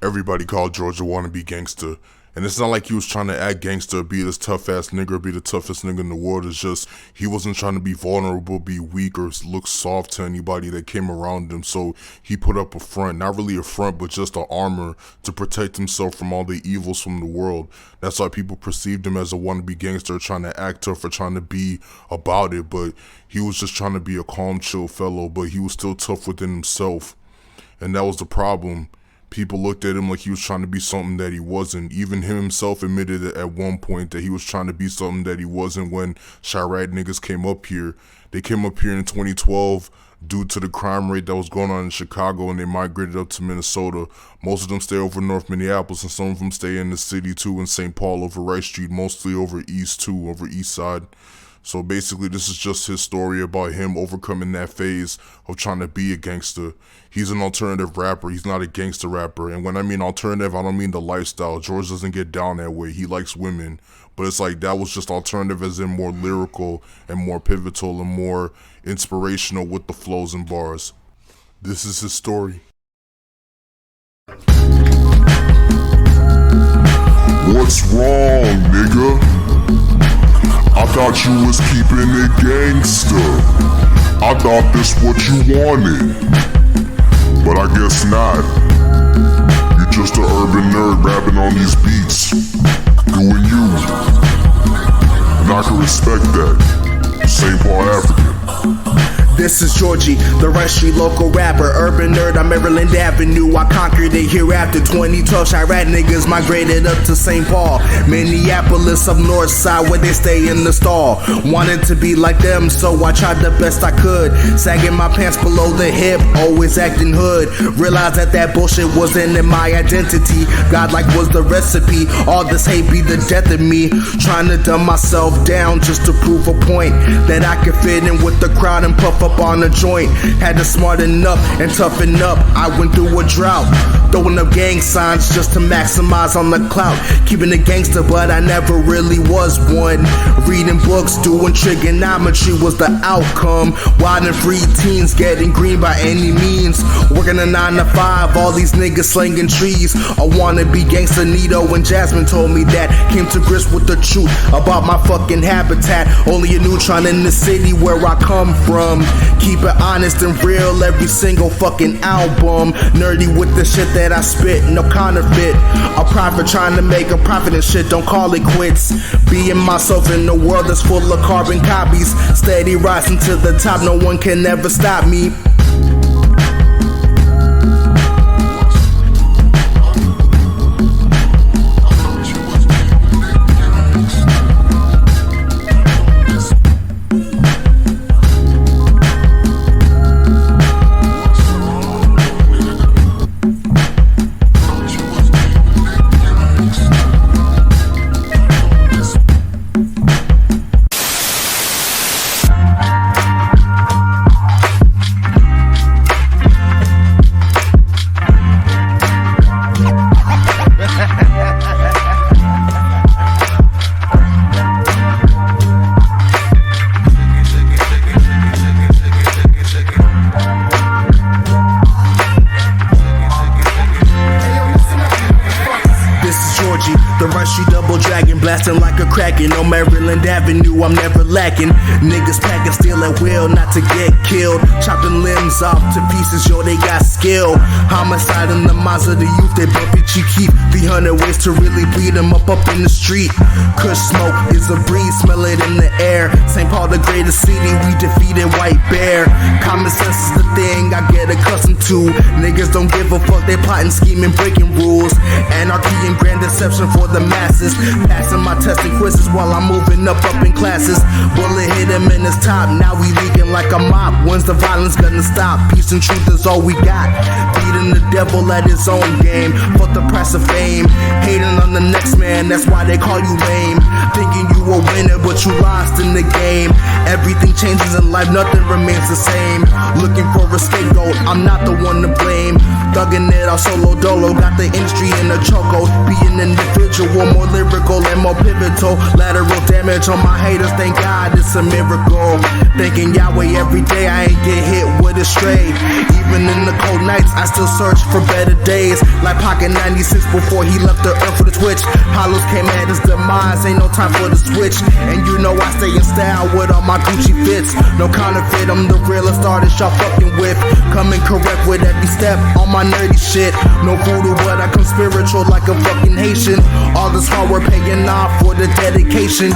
everybody called George a wannabe gangster. And it's not like he was trying to act gangster, be this tough ass nigga, be the toughest nigga in the world. It's just he wasn't trying to be vulnerable, be weak, or look soft to anybody that came around him. So he put up a front, not really a front, but just an armor to protect himself from all the evils from the world. That's why people perceived him as a wannabe gangster, trying to act tough or trying to be about it. But he was just trying to be a calm, chill fellow, but he was still tough within himself. And that was the problem. People looked at him like he was trying to be something that he wasn't. Even him himself admitted at one point that he was trying to be something that he wasn't when Chiraq niggas came up here. They came up here in 2012 due to the crime rate that was going on in Chicago, and they migrated up to Minnesota. Most of them stay over North Minneapolis, and some of them stay in the city too, in St. Paul over Rice Street, mostly over East too, over East Side. So basically, this is just his story about him overcoming that phase of trying to be a gangster. He's an alternative rapper. He's not a gangster rapper. And when I mean alternative, I don't mean the lifestyle. George doesn't get down that way. He likes women. But it's like that was just alternative as in more lyrical and more pivotal and more inspirational with the flows and bars. This is his story. What's wrong, nigga? I thought you was keeping it gangsta. I thought this what you wanted, but I guess not. You're just an urban nerd rapping on these beats, doing you. And I can respect that. St. Paul African. This is Georgie, the Rice Street local rapper, urban nerd on Maryland Avenue. I conquered it hereafter. 2012 Chiraq niggas migrated up to St. Paul, Minneapolis up north side where they stay in the stall. Wanted to be like them, so I tried the best I could, sagging my pants below the hip, always acting hood. Realized that bullshit wasn't in my identity. God like was the recipe, all this hate be the death of me. Trying to dumb myself down just to prove a point that I could fit in with the crowd and puff up on a joint. Had to smarten up and toughen up. I went through a drought, throwing up gang signs just to maximize on the clout. Keeping it gangster, but I never really was one. Reading books, doing trigonometry was the outcome. Wild and free teens getting green by any means. Working a 9 to 5, all these niggas slinging trees. I wanna be gangster. Nito and Jasmine told me that. Came to grips with the truth about my fucking habitat. Only a neutron in the city where I come from. Keep it honest and real, every single fucking album. Nerdy with the shit that I spit, no counterfeit. A prophet trying to make a profit and shit, don't call it quits. Being myself in a world that's full of carbon copies. Steady rising to the top, no one can ever stop me. The Rice Street double dragon, blasting like a kraken on Maryland Avenue, I'm never lacking. Niggas packing steel at will, not to get killed. Chopping limbs off to pieces, yo, they got skill. Homicide in the minds of the youth, they bump it, you keep 300 ways to really beat them up in the street. Kush smoke is a breeze, smell it in the air. St. Paul, the greatest city, we defeated White Bear. Common sense is the thing I get accustomed to. Niggas don't give a fuck, they plotting, scheming, breaking rules. Anarchy and grand deception for the masses. Passing my testing quizzes while I'm moving up in classes. Bullet hit him in his top, now we leaking like a mop. When's the violence gonna stop? Peace and truth is all we got. Beating the devil at his own game. Fuck the price of fame. Hating on the next man, that's why they call you lame. Thinking you a winner, but you lost in the game. Everything changes in life, nothing remains the same. Looking for a scapegoat, I'm not the one to blame. Thugging it out solo dolo, got the industry in a chokehold. Be an individual spiritual, more lyrical and more pivotal. Lateral damage on my haters, thank God it's a miracle. Thanking Yahweh every day, I ain't get hit with a stray. Even in the cold nights, I still search for better days. Like Pocket 96 before he left the earth for the twitch. Hollows came at his demise, ain't no time for the switch. And you know I stay in style with all my Gucci fits. No counterfeit, I'm the realest artist y'all fucking with. Coming correct with every step on my nerdy shit. No voodoo, but I come spiritual like a fucking Haitian. All this hard work paying off for the dedication.